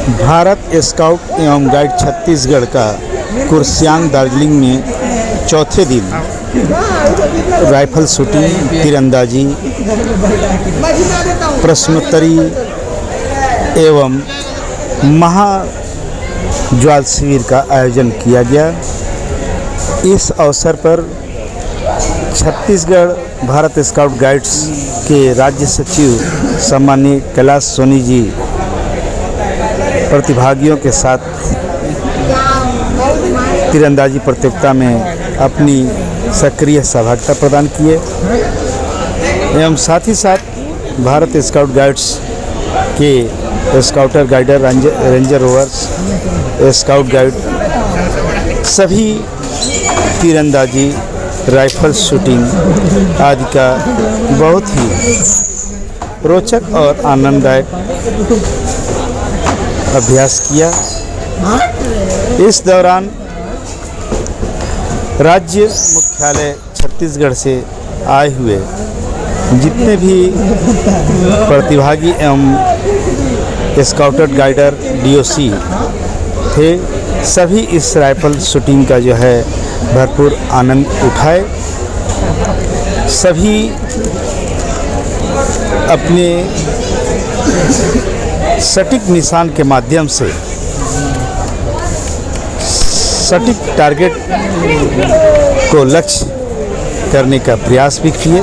Bharat scout एवं guide Chhattisgarh का कुर्सियांग दार्जिलिंग में चौथे दिन राइफल शूटिंग, तीरंदाजी, प्रश्नोत्तरी एवं महाज्वाल शिविर का आयोजन किया गया। इस अवसर पर छत्तीसगढ़ भारत स्काउट गाइड्स के राज्य सचिव सम्माननीय कैलाश सोनी जी प्रतिभागियों के साथ तीरंदाजी प्रतियोगिता में अपनी सक्रिय सहभागिता प्रदान किए एवं साथ ही साथ भारत स्काउट गाइड्स के scouter, guider, ranger rovers, scout guide सभी तीरंदाजी, राइफल शूटिंग आदि का बहुत ही रोचक और आनंददायक अभ्यास किया। इस दौरान राज्य मुख्यालय छत्तीसगढ़ से आए हुए जितने भी प्रतिभागी एवं स्काउटर, गाइडर, डीओसी थे, सभी इस राइफल शूटिंग का जो है भरपूर आनंद उठाए। सभी अपने सटीक निशान के माध्यम से सटीक टारगेट को लक्ष्य करने का प्रयास भी किए।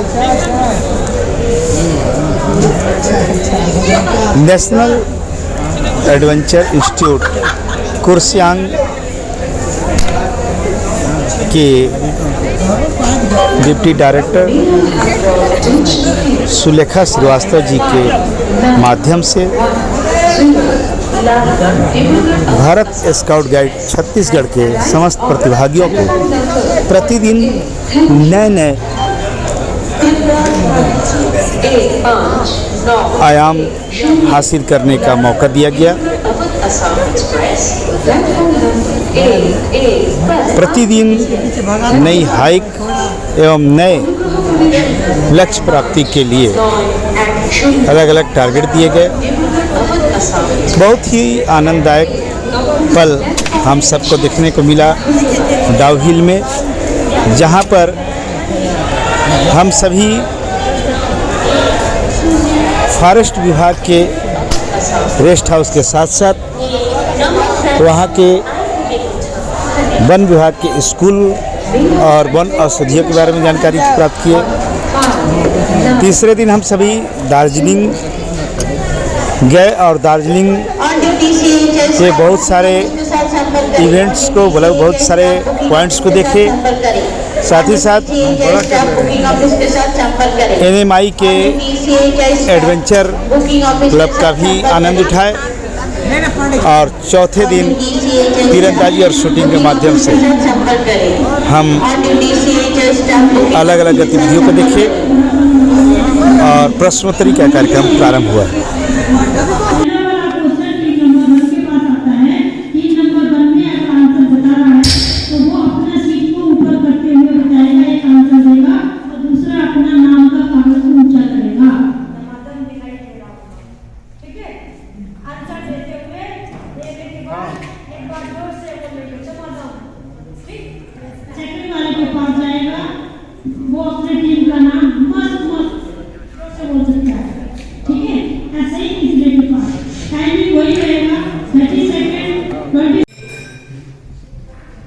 नेशनल एडवेंचर इंस्टीट्यूट कुर्सियांग के डिप्टी डायरेक्टर सुलेखा श्रीवास्तव जी के माध्यम से भारत स्काउट गाइड छत्तीसगढ़ के समस्त प्रतिभागियों को प्रतिदिन नए आयाम हासिल करने का मौका दिया गया। प्रतिदिन नई हाइक एवं नए लक्ष्य प्राप्ति के लिए अलग अलग टारगेट दिए गए। बहुत ही आनंददायक पल हम सबको देखने को मिला डाउहिल में, जहां पर हम सभी फॉरेस्ट विभाग के रेस्ट हाउस के साथ साथ वहाँ के वन विभाग के स्कूल और वन औषधियों के बारे में जानकारी प्राप्त किए। तीसरे दिन हम सभी दार्जिलिंग गए और दार्जिलिंग के बहुत सारे इवेंट्स को, बहुत सारे पॉइंट्स को देखे। साथ ही साथ NMI के एडवेंचर क्लब का भी आनंद उठाए और चौथे दिन तीरंदाजी और शूटिंग के माध्यम से हम अलग अलग गतिविधियों को देखे और प्रश्नोत्तरी का कार्यक्रम प्रारंभ हुआ।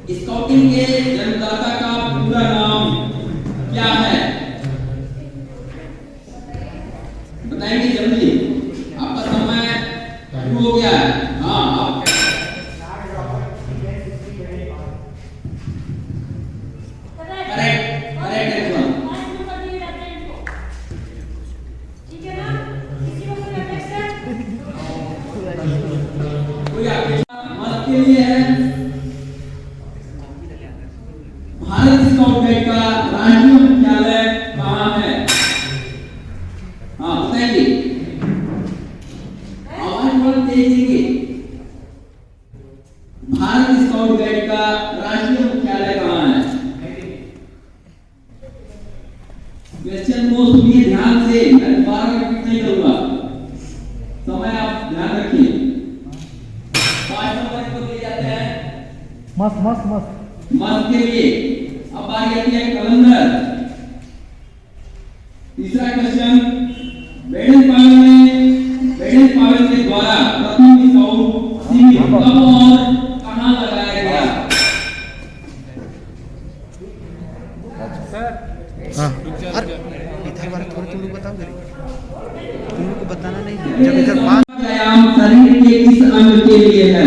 स्काउटिंग के जन्मदाता का पूरा नाम क्या है? बताएंगे जल्दी, आपका समय शुरू हो गया है। हाँ, आप के लिए है भारत स्काउट गाइड का राष्ट्रीय मुख्यालय कहाँ है? हाँ बताइए, आवाज बोल दीजिए। भारत स्काउट गाइड का राष्ट्रीय मुख्यालय कहाँ है? क्वेश्चन को सुनिए ध्यान से, मैं दोबारा रिपीट नहीं करूंगा, समय आप ध्यान रखिए। मस्त के लिए अब बारी आती है कलंदर। तीसरा क्वेश्चन, बेडेन पावेल के द्वारा प्रथम स्काउट शिविर कब और कहां लगाया गया? इधर वाला थोड़ा तुम लोग बताओगे, तुम लोग को बताना नहीं है। जब इधर व्यायाम शरीर के किस अंग के लिए है?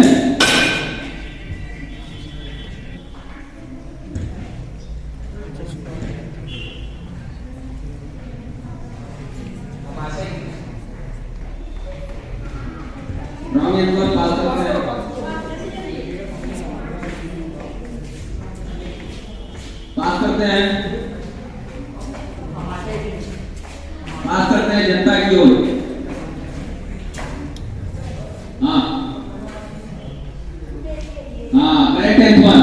पास करते हैं जनता की ओर। हाँ करेक्ट आंसर।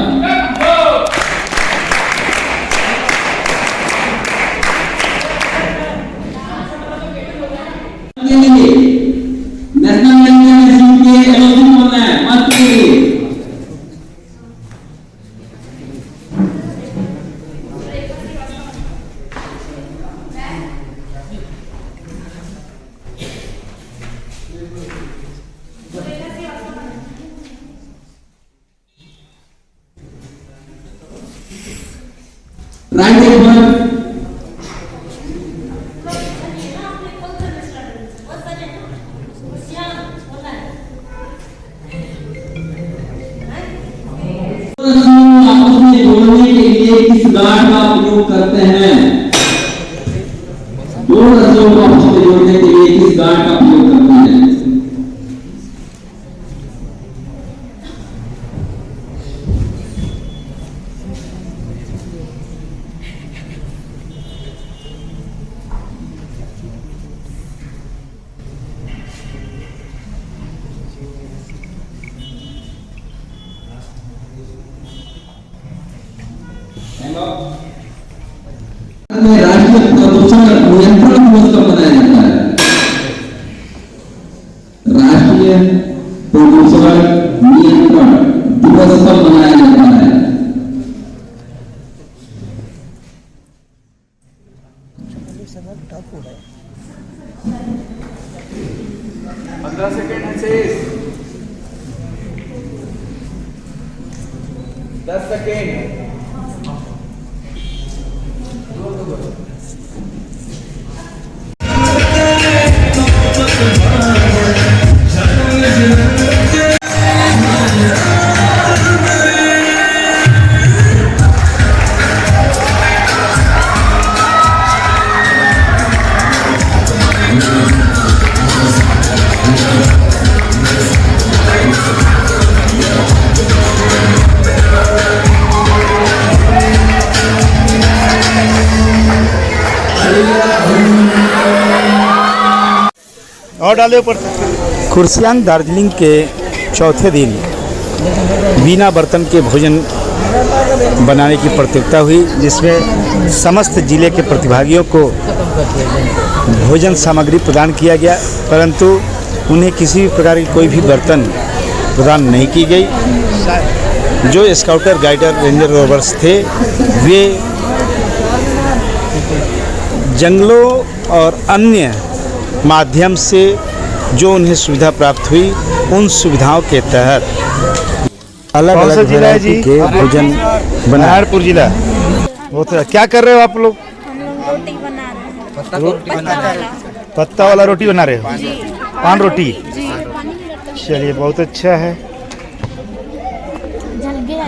नेशनल लेवल के एलओसी बनना है मत कीजिए। राइट हैंड आपस में जोड़ने के लिए किस गांठ का उपयोग करते हैं? दो रस्सियों को आपस में जोड़ने के लिए किस गांठ का उपयोग करते हैं? राष्ट्रीय प्रदूषण नियंत्रण दिवस कब मनाया जाता है? राष्ट्रीय प्रदूषण नियंत्रण दिवस कब मनाया जाता है? और डाले ऊपर। खुर्सियांग दार्जिलिंग के चौथे दिन बिना बर्तन के भोजन बनाने की प्रतियोगिता हुई, जिसमें समस्त जिले के प्रतिभागियों को भोजन सामग्री प्रदान किया गया, परंतु उन्हें किसी भी प्रकार की कोई भी बर्तन प्रदान नहीं की गई। जो स्काउटर गाइडर रेंजर रोवर्स थे वे जंगलों और अन्य माध्यम से जो उन्हें सुविधा प्राप्त हुई, उन सुविधाओं के तहत अलग अलग वैरायटी के भोजन बनारपुर जिला। बहुत क्या कर रहे हो आप लोग? हम लोग रोटी बना रहे हैं। पत्ता वाला रोटी बना रहे हो? पान रोटी। चलिए बहुत अच्छा है। जल गया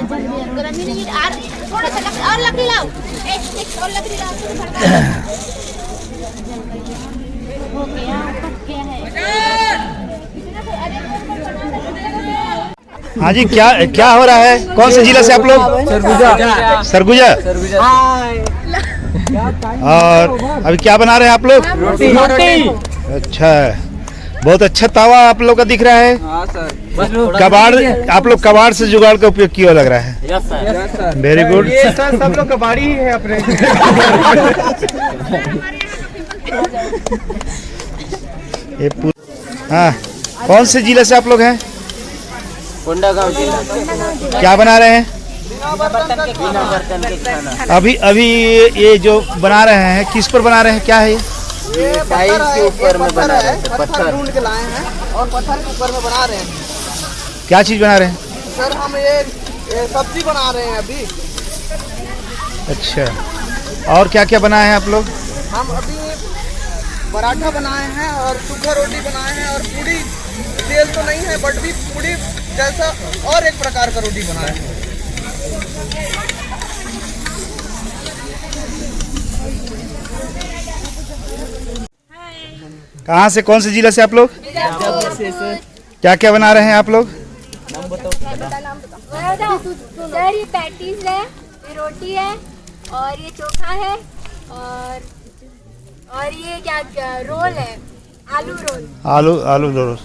थोड़ा सा और लकड़ी लाओ, एक और लकड़ी लाओ। हो गया, पक गया है। हाँ जी, क्या हो रहा है? कौन से जिला से आप लोग? सरगुजा। और अभी क्या बना रहे हैं आप लोग? रोटी। अच्छा, बहुत अच्छा तावा आप लोग का दिख रहा है। हाँ सर। कबाड़, आप लोग कबाड़ से जुगाड़ का उपयोग किया लग रहा है। Yes sir. Very good. ये सर सब लोग कबाड़ी ही है अपने। हाँ, कौन से जिले से आप लोग हैं? कोंडागांव जिला। क्या बना रहे हैं? बिना बर्तन के खाना। अभी ये जो बना रहे हैं किस पर बना रहे हैं, क्या है ये? ये टाइल्स के ऊपर में बना रहे हैं, पत्थर। ढूंढ के लाए हैं और पत्थर के ऊपर में बना रहे हैं। क्या चीज़ बना रहे हैं? सर हम ये सब्जी बना रहे हैं अभी। अच्छा, और क्या क्या बनाए हैं आप लोग? हम अभी पराठा बनाए हैं और सूखा रोटी बनाए हैं और पूड़ी। तेल तो नहीं है बट भी पूड़ी जैसा और एक प्रकार का रोटी बनाए हैं। कहाँ से, कौन से जिला से आप लोग? क्या क्या बना रहे हैं आप लोग? सर ये पैटीज है, ये रोटी है और ये चोखा है और ये क्या रोल है, आलू रोल। आलू रोल।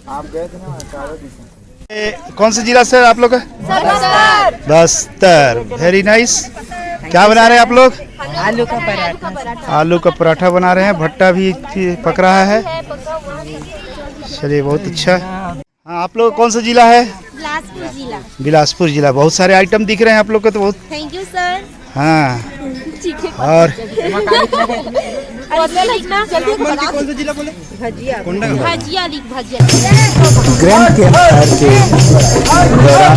आप गए थे ना? कौन से जिला से आप लोग का? बस्तर। Very nice. क्या बना रहे हैं आप लोग? आलू का पराठा। आलू का पराठा बना रहे हैं, भट्टा भी पक रहा है। चलिए बहुत अच्छा। हाँ, आप लोग कौन सा जिला है? बिलासपुर जिला। बिलासपुर जिला। बहुत सारे आइटम दिख रहे हैं आप लोग के तो बहुत। Thank you sir. हाँ, और कौन सा जिला बोले? भजिया लिख भजिया। ग्रैंड कैंप फायर के दौरान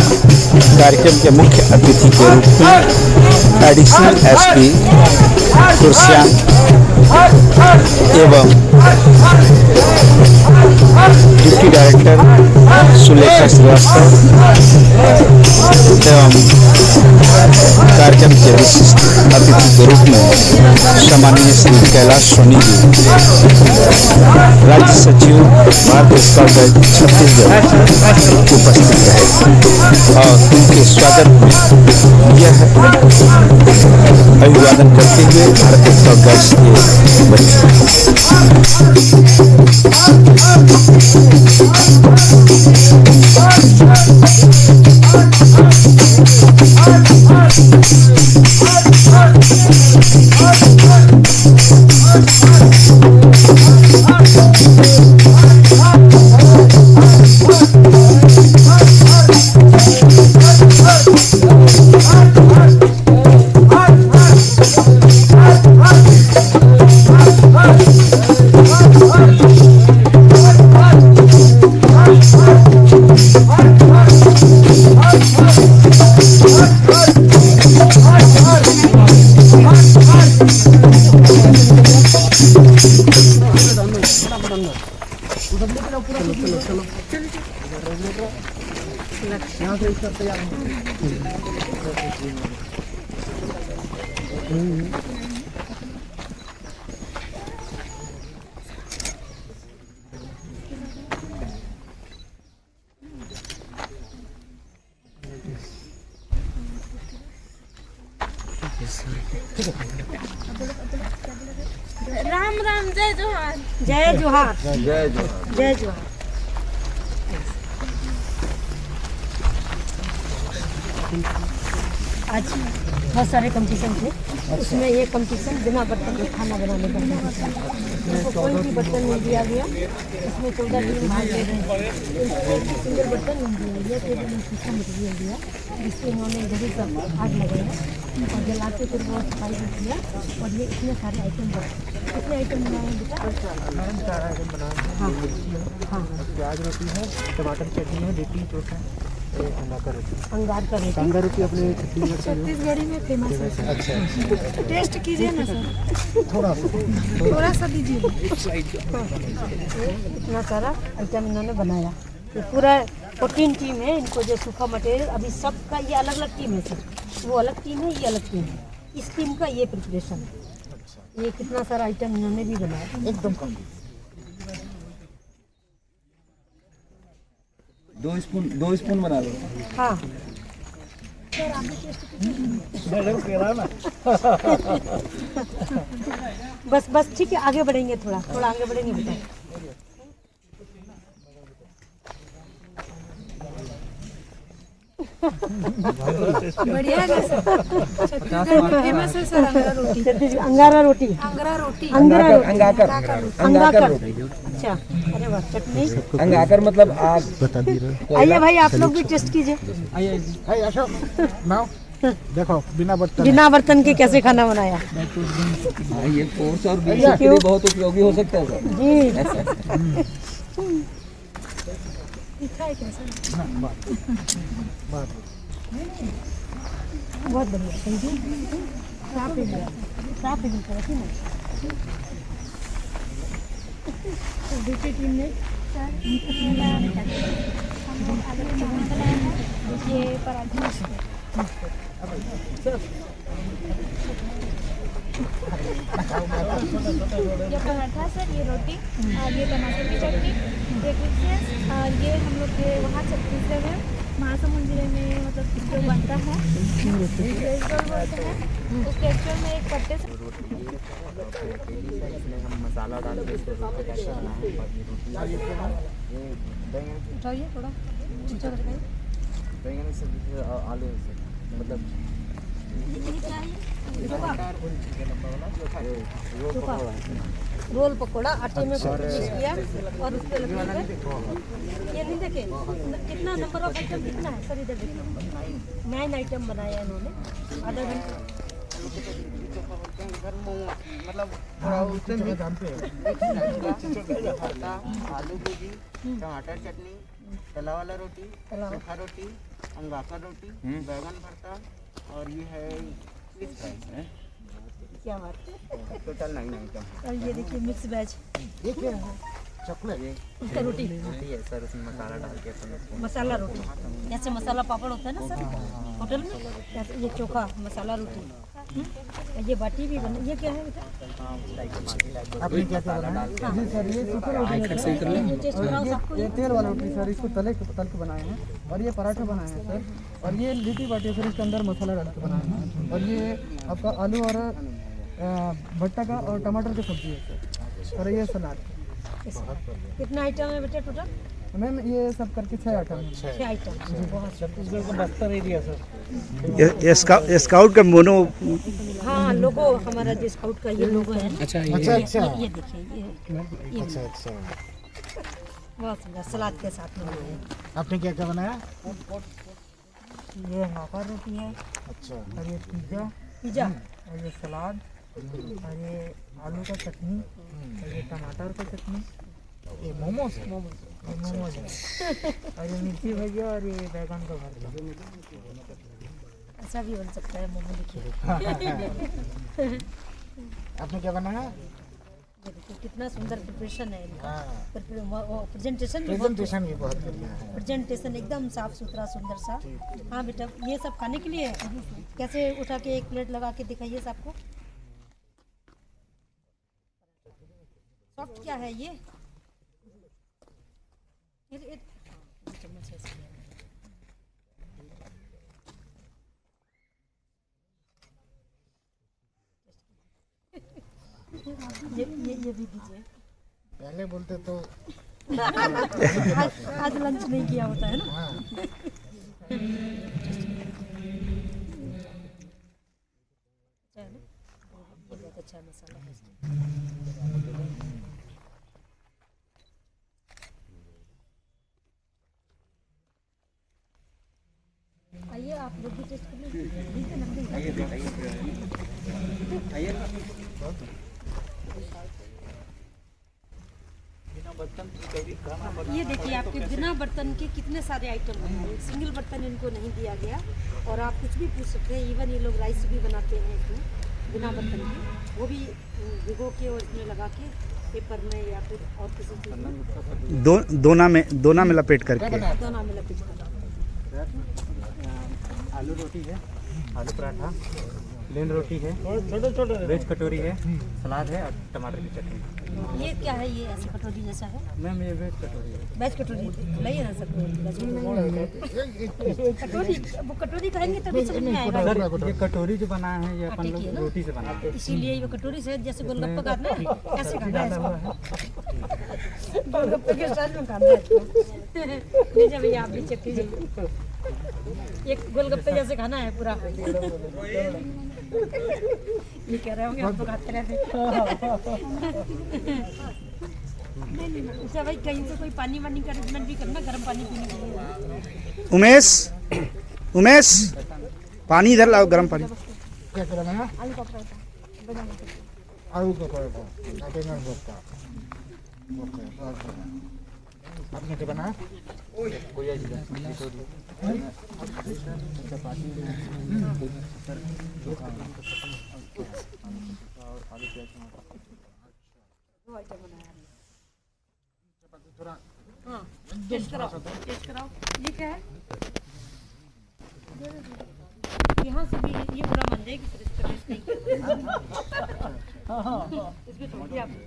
कार्यक्रम के मुख्य अतिथि के रूप में एडिशनल एसपी तुलसियान एवं डिप्टी डायरेक्टर सुलेखा श्रीवास्तव एवं कार्यक्रम के विशिष्ट अतिथि के रूप में सम्माननीय श्री कैलाश सोनी जी, राज्य सचिव भारतीय स्काउट गाइड छत्तीसगढ़ उपस्थित रहे और उनके स्वागत में यह अभिवादन करते हुए भारतीय स्काउट गाइड्स के बच्चे राम राम, जय जोहार। जय जोहार। जय जोहार। जय जोहार। आज बहुत सारे कंपटीशन थे, उसमें ये कंपटीशन बिना बर्तन के खाना बनाने का कंपटीशन था। इसको कोई भी बर्तन नहीं दिया गया, इसमें 14 टीम भाग ले रहे हैं। इसको सिंगल बर्तन नहीं दिया गया, केवल सूखा मटेरियल दिया, जिससे उन्होंने घड़ी पर आग लगाया और जलाते फिर बहुत सफाई भी किया। और ये इतने सारे आइटम बने। कितने आइटम बनाए बेटा? हाँ हाँ, प्याज रोटी है, टमाटर चटनी है, लिट्टी चोखा, अंगार का रोटी। अंगार रोटी अपने छत्तीसगढ़ी में फेमस है। अच्छा, टेस्ट कीजिए ना सर, थोड़ा सा दीजिए। इतना सारा आइटम इन्होंने बनाया। ये पूरा 14 टीम है। इनको जो सूखा मटेरियल अभी सबका ये अलग अलग टीम है सर, वो अलग टीम है, ये अलग टीम है। इस टीम का ये प्रिपरेशन है। ये कितना सारा आइटम इन्होंने भी बनाया एकदम कम। 2 स्पून बना लो। हाँ बस बस ठीक है, आगे बढ़ेंगे, थोड़ा थोड़ा आगे बढ़ेंगे बेटा। बढ़िया है ना सर। फेमस है सर अंगारा रोटी। अंगारा रोटी। अंगारा रोटी। अंगारा रोटी। अंगाकर रोटी। अच्छा, अरे वाह, चटनी। अंगाकर मतलब आग। बता दी रहे आइए भाई, आप लोग भी टेस्ट कीजिए। देखो बिना बर्तन बिना बर्तन के कैसे खाना बनाया ये फोर्स और बीच के लिए बहुत उपयोगी हो सकता है सर। जी। बहुत बढ़िया, थैंक यू। साफ ही मिलता है ना। दूसरी टीम ने ये पराठा ये पराठा सर, ये रोटी और ये टमाटर की चटनी, ये मिक्स और ये हम लोग के वहाँ छत्तीसगढ़ में महासमुंद जिले में मतलब जो बनता है वेज रोल बोलते हैं, उसके एक्चुअल में एक पत्ते से हम मसाला डाल के इसको रोटी कैसे बनाएं। उठाइए थोड़ा ऊंचा करके। बैंगन से आलू से मतलब रोल पकौड़ा आटे में मिक्स किया और उस पर लकड़ी पे ये नहीं देखे कितना नंबर ऑफ आइटम कितना है सर, इधर देखिए 9 आइटम बनाया इन्होंने आधा घंटा। मतलब आलू गोभी, टमाटर चटनी, तला वाला रोटी, सूखा रोटी, अंगाकर रोटी, बैगन भरता और ये है फिश फ्राई। क्या बात है। Total 9 item. और ये देखिए मिक्स वेज चॉकलेट रोटी, है सर, उसमें मसाला डाल के अपन मसाला रोटी, जैसे मसाला पापड़ होता है ना सर होटल में, ऐसे ये चोखा मसाला रोटी। ये बाटी भी बने। ये क्या है बेटा? आपने क्या क्या बनाया? जी सर, ये सूखा रोटी है। ये टेस्ट कराओ सबको। ये तेल वाला रोटी सर, इसको तल के बनाए हैं। और ये पराठा बनाए हैं सर। और ये लिट्टी बाटी सर, इसके अंदर मसाला डाल के बनाए हैं। और ये आपका आलू और भट्टा का और टमाटर की सब्जी है सर। और ये सलाद। कितना आइटम है बेटा टोटल? मैम ये सब करके 6 आइटम है। 6 आइटम। बहुत छत्तीसगढ़ का बस्तर एरिया सर। स्काउट का मोनो हाँ, लोगो हमारा जो स्काउट का ये लोगो है ना। अच्छा ये देखिए ये अच्छा। बहुत सुंदर सलाद के साथ में बनाया। आपने क्या क्या बनाया? ये नाका रोटी है। अच्छा। और ये पिज्जा और ये सलाद और ये आलू का चटनी और ये टमाटर का चटनी, ये मोमोज और ये मिर्ची भजिया और ये बैगन का भरता। ऐसा भी बन सकता है मोमो। देखिए आपने क्या बनाया? ये देखिए कितना सुंदर प्रिपरेशन है इनका। हाँ। प्रेजेंटेशन भी बहुत बढ़िया है। प्रेजेंटेशन एकदम साफ सुथरा सुंदर सा। हाँ बेटा, ये सब खाने के लिए है। कैसे उठा के एक प्लेट लगा के दिखाइए सबको। सॉफ्ट क्या है ये? चम्मच है इसमें। ये भी दीजिए। पहले बोलते तो आज लंच नहीं किया होता है ना। अच्छा है ना, ये बहुत अच्छा मसाला है। आइए आप लोग भी टेस्ट कर ये देखिए आपके बिना बर्तन के कितने सारे आइटम हैं। सिंगल बर्तन इनको नहीं दिया गया और आप कुछ भी पूछ सकते हैं। इवन ये लोग राइस भी बनाते हैं इसमें बिना बर्तन के, वो भी भिगो के और इसमें लगा के पेपर में या फिर और किसी चीज़ में दोना में लपेट करके दोना में लपेट कर। आलू रोटी है, आलू पराठा, प्लेन रोटी है, छोटे वेज कटोरी है, सलाद है और टमाटर की चटनी। ये क्या है? ये ऐसे कटोरी जैसा है? मैम ये वेज कटोरी है। वेज कटोरी लाइए ना सर। कटोरी, वो कटोरी कहेंगे तभी समझ में आएगा। सर ये कटोरी जो बनाए हैं ये अपन आटे की है लोग ना? रोटी से बनाते हैं। इसीलिए ये कटोरी से जैसे गोलगप्पा खाना है कैसे खाना है इसको? गोलगप्पे के साथ में खाना है इसको। लीजिए भैया आप भी चेक कीजिए। एक गोलगप्पे जैसे खाना है पूरा। ये कह रहे होंगे हम तो खाते रहते। अच्छा भाई कहीं से कोई पानी वानी का अरेंजमेंट भी करना, गर्म पानी पीने के लिए। उमेश पानी इधर लाओ, गर्म पानी। क्या करना है? आलू का पराठा बनाने के लिए। आलू का पराठा आपने क्या बनाया? हाँ टेस्ट कराओ, टेस्ट कराओ। ये क्या है? यहाँ से भी ये पूरा बन जाएगी, फिर इसका टेस्ट नहीं इसमें छोड़ दिया आपने।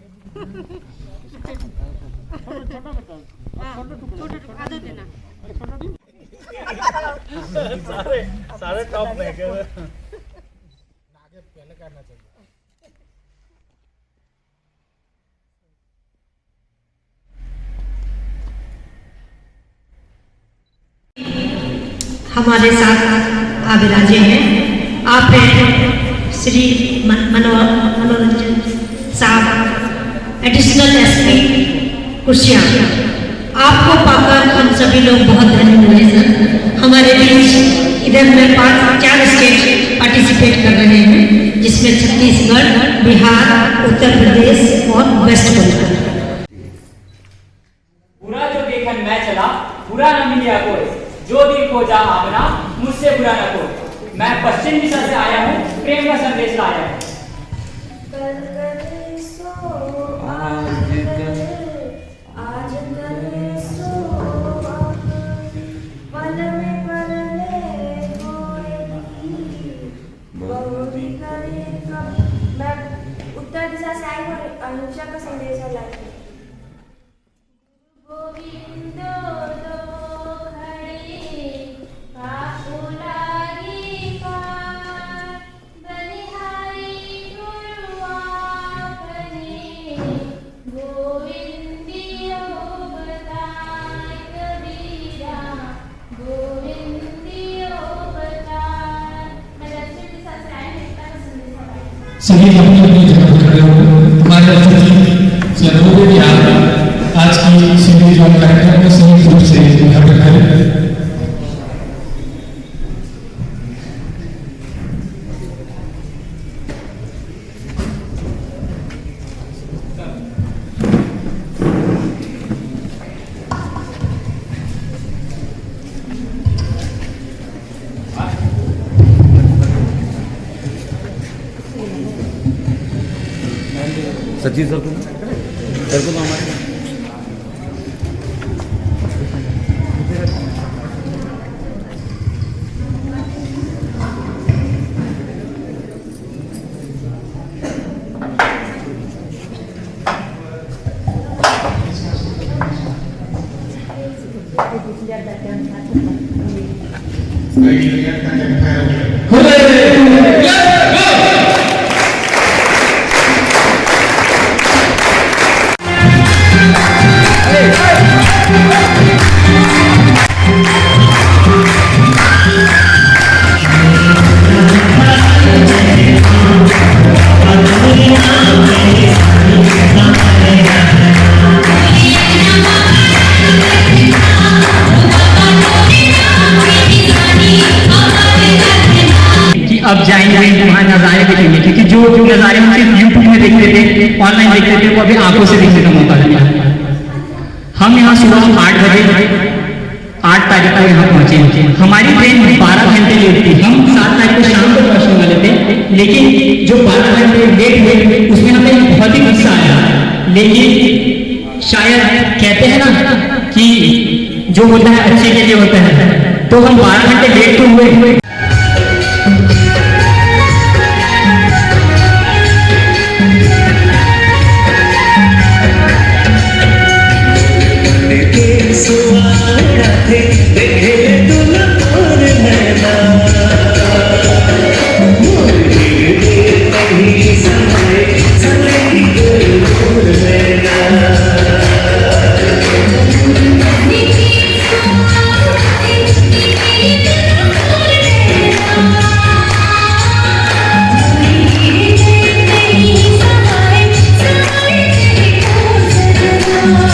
हाँ छोटा टुकड़ा आधा देना। सारे टॉप में आगे पहले करना चाहिए। हमारे साथ आविराजे हैं। आप हैं श्री मनोरंजन साहब, एडिशनल एसपी कुर्सियाँ। आपको पाकर हम सभी लोग बहुत धन्य हुए सर। हमारे बीच इधर में 4 स्टेट पार्टिसिपेट कर रहे हैं, जिसमें छत्तीसगढ़, बिहार, उत्तर प्रदेश और वेस्ट बंगाल। बुरा जो देखन मैं चला, बुरा न मिलिया कोई, जो दिल को जा आपना, मुझसे बुरा न कोई। मैं पश्चिम दिशा से आया हूँ, प्रेम का संदेश लाया हूँ। मैं उत्तर दिशा से आई हूँ, अनुषा का संदेश लाई हूँ। गोविंद सभी अपनी अपनी जगह पर खड़े होकर हमारे अतिथि से अनुरोध है कि आप आज की सिंधी जोन कार्यक्रम में संयुक्त रूप से उद्घाटन करें। सचिन सर को हमारे अब जाएंगे वहाँ नज़ारे देखेंगे, क्योंकि जो नज़ारे हम सिर्फ यूट्यूब में देखते थे, ऑनलाइन देखते थे, वो अभी आंखों से देखने का मौका मिला। हम यहाँ सुबह 8 बजे 8 तारीख को यहाँ पहुँचे। हमारी ट्रेन 12 घंटे लेट थी। हम 7 तारीख को शाम को पहुँचने वाले थे, लेकिन जो 12 घंटे लेट हुए उसमें हमें बहुत ही गुस्सा आया। लेकिन शायद कहते हैं ना कि जो होता है अच्छे के लिए होता है, तो हम 12 घंटे लेट तो हुए। Oh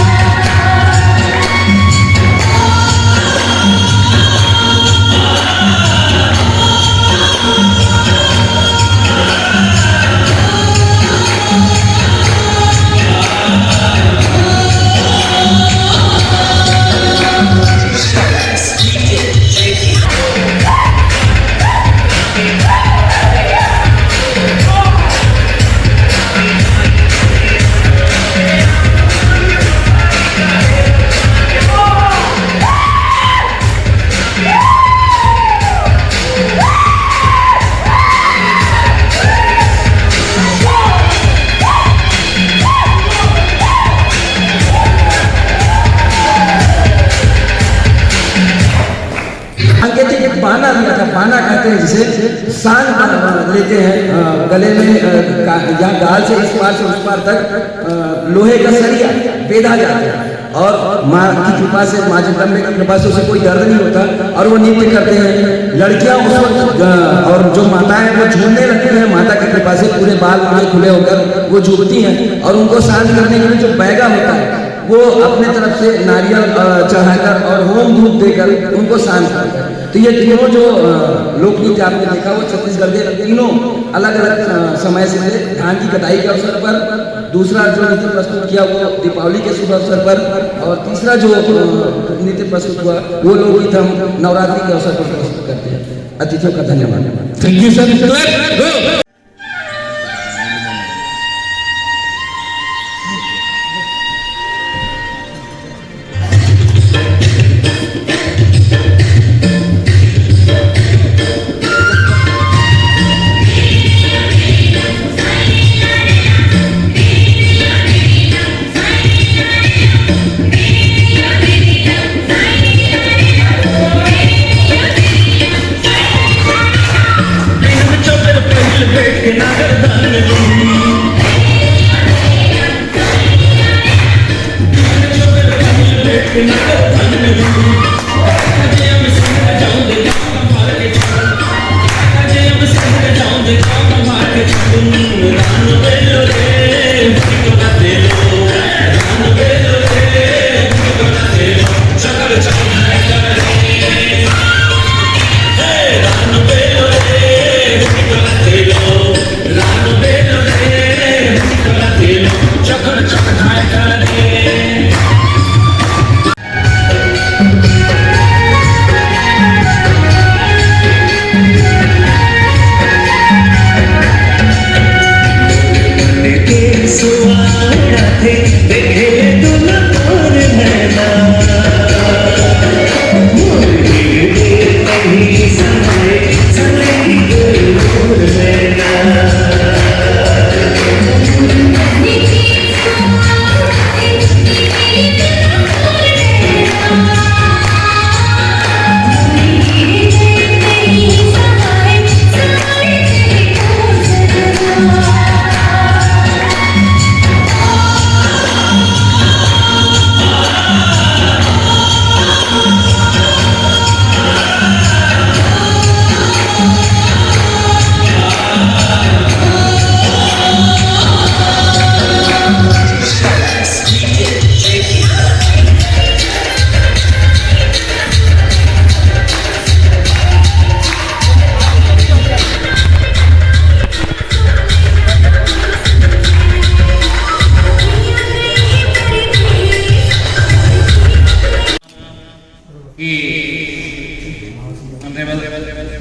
सांकेतिक बाना दिया था, बाना कहते हैं जिसे, सांग लेते हैं गले में, या गाल से इस पार से उस पार तक लोहे का सरिया बेधा जाता है, और माँ की कृपा से, माँ जगदम्बे की कृपा से उसे कोई दर्द नहीं होता, और वो नृत्य करते हैं। लड़कियां उस वक्त और जो माताएं वो झूमने लगती हैं, माता की कृपा से पूरे बाल खुले होकर वो झूमती हैं, और उनको शांत करने के लिए जो बैगा होता है वो अपने तरफ से नारियल चढ़ाकर और होम धूप देकर उनको शांत करता है। तो ये तीनों जो लोक नृत्य आपने देखा वो छत्तीसगढ़ के तीनों अलग अलग समय से धान की कटाई के अवसर पर, दूसरा जो नृत्य प्रस्तुत किया वो दीपावली के शुभ अवसर पर, और तीसरा जो नृत्य प्रस्तुत हुआ वो लोकगीत हम नवरात्रि के अवसर पर प्रस्तुत करते हैं। अतिथियों का धन्यवाद। Thank you sir.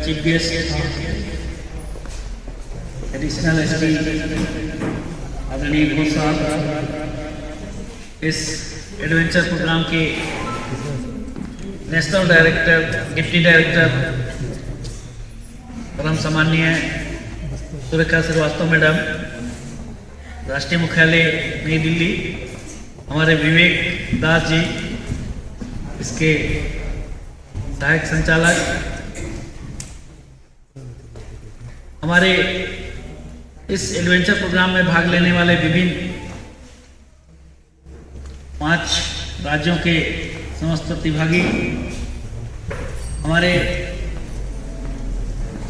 Chief guest additional SP आदरणीय घोष साहब, इस एडवेंचर प्रोग्राम के नेशनल डायरेक्टर, डिप्टी डायरेक्टर परम सम्माननीय सुरेखा श्रीवास्तव मैडम, राष्ट्रीय मुख्यालय नई दिल्ली, हमारे विवेक दास जी, इसके सहायक संचालक, हमारे इस एडवेंचर प्रोग्राम में भाग लेने वाले विभिन्न 5 राज्यों के समस्त प्रतिभागी, हमारे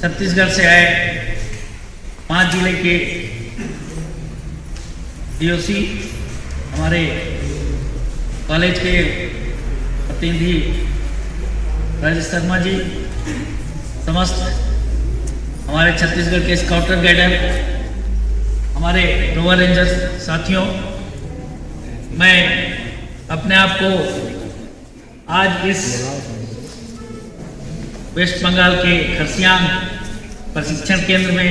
छत्तीसगढ़ से आए 5 जिले के डीओसी, हमारे कॉलेज के प्रतिनिधि राजेश शर्मा जी, समस्त हमारे छत्तीसगढ़ के स्काउटर गाइडर, हमारे रोवर रेंजर्स साथियों, मैं अपने आप को आज इस वेस्ट बंगाल के खरसियांग प्रशिक्षण केंद्र में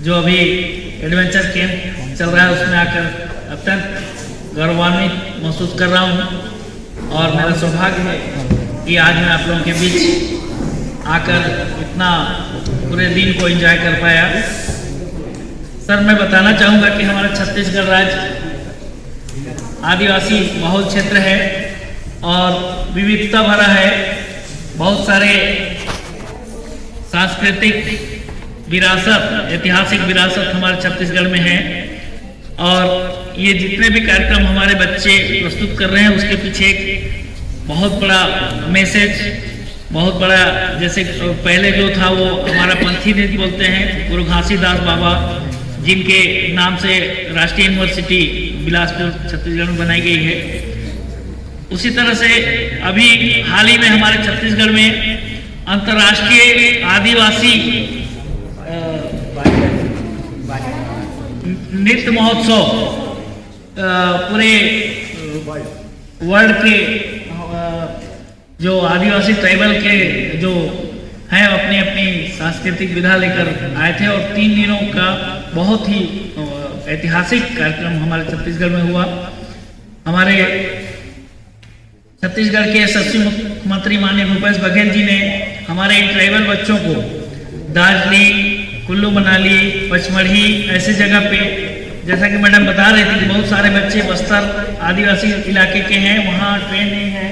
जो अभी एडवेंचर कैंप चल रहा है उसमें आकर अत्यंत गौरवान्वित महसूस कर रहा हूँ, और मेरा सौभाग्य है कि आज मैं आप लोगों के बीच आकर इतना पूरे दिन को एंजॉय कर पाया। सर, मैं बताना चाहूँगा कि हमारा छत्तीसगढ़ राज्य आदिवासी बहुल क्षेत्र है और विविधता भरा है। बहुत सारे सांस्कृतिक विरासत, ऐतिहासिक विरासत हमारे छत्तीसगढ़ में है और ये जितने भी कार्यक्रम हमारे बच्चे प्रस्तुत कर रहे हैं उसके पीछे एक बहुत बड़ा मैसेज, बहुत बड़ा, जैसे पहले जो था वो हमारा पंथी नृत्य बोलते हैं, गुरु घासीदास बाबा जिनके नाम से राष्ट्रीय यूनिवर्सिटी बिलासपुर छत्तीसगढ़ में बनाई गई है। उसी तरह से अभी हाल ही में हमारे छत्तीसगढ़ में अंतर्राष्ट्रीय आदिवासी नृत्य महोत्सव पूरे वर्ल्ड के जो आदिवासी ट्राइबल के जो हैं अपनी अपनी सांस्कृतिक विधा लेकर आए थे और 3 दिनों का बहुत ही ऐतिहासिक कार्यक्रम हमारे छत्तीसगढ़ में हुआ। हमारे छत्तीसगढ़ के यशस्वी मुख्यमंत्री माननीय भूपेश बघेल जी ने हमारे ट्राइबल बच्चों को दार्जिलिंग, कुल्लू मनाली, पचमढ़ी ऐसे जगह पे, जैसा कि मैडम बता रही थी, बहुत सारे बच्चे बस्तर आदिवासी इलाके के हैं, वहाँ ट्रेन नहीं है,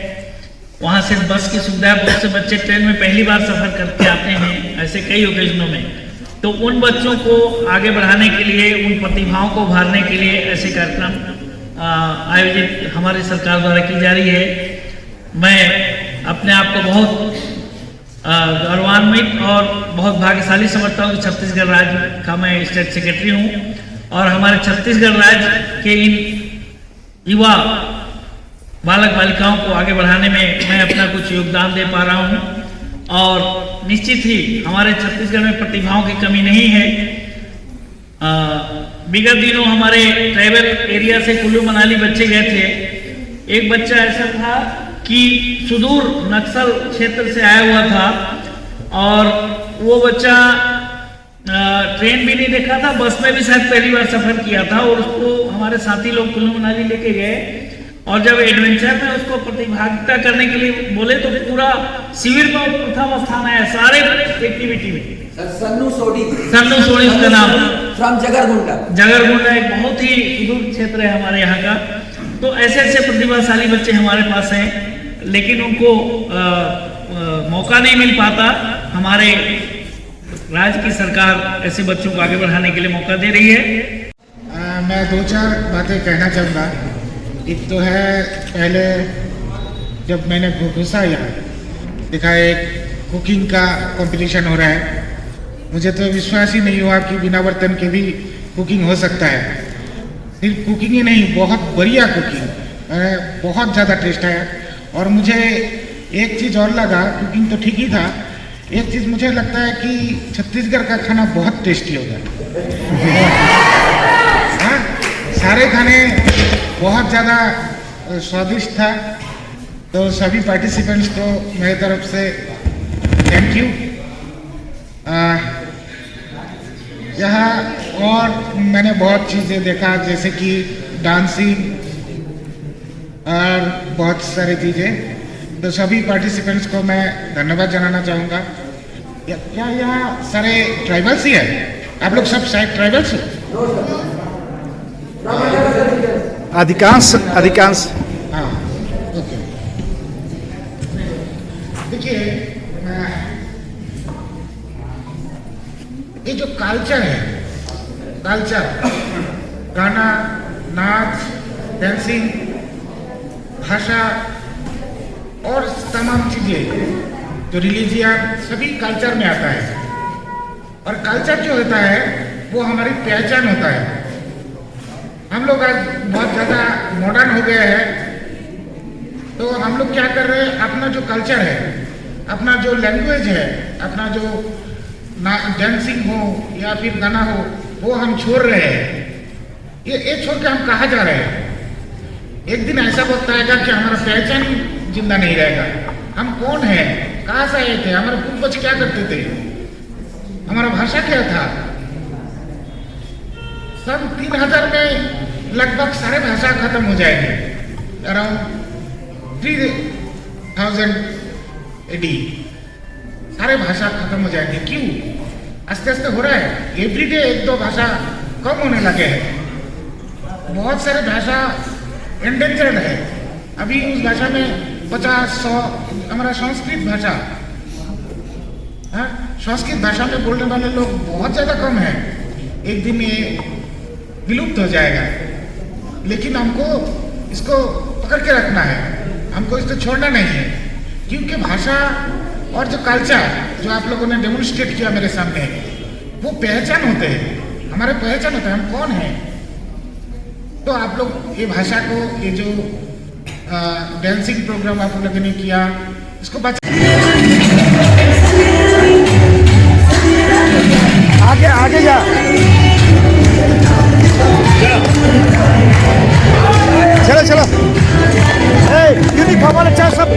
वहाँ सिर्फ बस की सुविधा है। बहुत से बच्चे ट्रेन में पहली बार सफर करके आते हैं, ऐसे कई ओकेजनों में। तो उन बच्चों को आगे बढ़ाने के लिए, उन प्रतिभाओं को उभारने के लिए ऐसे कार्यक्रम आयोजित हमारी सरकार द्वारा की जा रही है। मैं अपने आप को बहुत गौरवान्वित और बहुत भाग्यशाली समझता हूँ कि छत्तीसगढ़ राज्य का मैं स्टेट सेक्रेटरी हूँ और हमारे छत्तीसगढ़ राज्य के इन युवा बालक बालिकाओं को आगे बढ़ाने में मैं अपना कुछ योगदान दे पा रहा हूँ। और निश्चित ही हमारे छत्तीसगढ़ में प्रतिभाओं की कमी नहीं है। विगत दिनों हमारे ट्राइबल एरिया से कुल्लू मनाली बच्चे गए थे। एक बच्चा ऐसा था कि सुदूर नक्सल क्षेत्र से आया हुआ था और वो बच्चा ट्रेन भी नहीं देखा था, बस में भी शायद पहली बार सफर किया था और उसको हमारे साथी लोग कुल्लू मनाली लेके गए और जब एडवेंचर में उसको प्रतिभागिता करने के लिए बोले तो पूरा शिविर में प्रथम स्थान आया सारे एक्टिविटी में। सन्नू सोडी उसका नाम, फ्रॉम जगरगुंडा एक बहुत ही सुदूर क्षेत्र है हमारे यहाँ का। तो ऐसे ऐसे प्रतिभाशाली बच्चे हमारे पास हैं, लेकिन उनको मौका नहीं मिल पाता। हमारे राज्य की सरकार ऐसे बच्चों को आगे बढ़ाने के लिए मौका दे रही है। मैं 2-4 बातें कहना चाहूँगा। एक तो है, पहले जब मैंने घुसा यहाँ देखा एक कुकिंग का कंपटीशन हो रहा है, मुझे तो विश्वास ही नहीं हुआ कि बिना बर्तन के भी कुकिंग हो सकता है। सिर्फ कुकिंग ही नहीं, बहुत बढ़िया कुकिंग, बहुत ज़्यादा टेस्ट है। और मुझे एक चीज़ और लगा, कुकिंग तो ठीक ही था, एक चीज़ मुझे लगता है कि छत्तीसगढ़ का खाना बहुत टेस्टी होगा। हाँ, सारे खाने बहुत ज़्यादा स्वादिष्ट था। तो सभी पार्टिसिपेंट्स को मेरी तरफ से थैंक यू। यहाँ और मैंने बहुत चीज़ें देखा, जैसे कि डांसिंग और बहुत सारी चीज़ें। तो सभी पार्टिसिपेंट्स को मैं धन्यवाद जनाना चाहूँगा। क्या यहाँ सारे ट्राइबल्स ही है? आप लोग सब शायद ट्राइबल्स हो? अधिकांश हाँ, ओके। देखिए, ये जो कल्चर है, गाना, नाच, डांसिंग, भाषा और तमाम चीज़ें जो रिलीजियन सभी कल्चर में आता है। और कल्चर जो होता है वो हमारी पहचान होता है। हम लोग आज बहुत ज़्यादा मॉडर्न हो गए हैं, तो हम लोग क्या कर रहे हैं, अपना जो कल्चर है, अपना जो लैंग्वेज है, अपना जो डांसिंग हो या फिर गाना हो, वो हम छोड़ रहे हैं। ये छोड़ के हम कहाँ जा रहे हैं? एक दिन ऐसा वक्त आएगा कि हमारा पहचान जिंदा नहीं रहेगा। हम कौन हैं, कहाँ से आए थे, हमारे पूर्वज क्या करते थे, हमारा भाषा क्या था। सन 3000 में लगभग सारे भाषा खत्म हो जाएंगे, अराउंड 3000 AD सारे भाषा खत्म हो जाएंगे। क्यों? आस्ते आस्ते हो रहा है, एवरीडे 1-2 भाषा कम होने लगे हैं। बहुत सारे भाषा एंडेंजर्ड है। अभी उस भाषा में 50-100 हमारा संस्कृत भाषा, हाँ, संस्कृत भाषा में बोलने वाले लोग बहुत ज़्यादा कम है। एक दिन ये विलुप्त हो जाएगा, लेकिन हमको इसको पकड़ के रखना है, हमको इसको छोड़ना नहीं है, क्योंकि भाषा और जो कल्चर जो आप लोगों ने डेमोन्स्ट्रेट किया मेरे सामने, वो पहचान होते हैं, हमारे पहचान होता है, हम कौन हैं। तो आप लोग ये भाषा को, ये जो डांसिंग प्रोग्राम आप लोगों ने किया, इसको आगे आगे जा, चलो चलो, यूनिफॉर्म वाले चार सब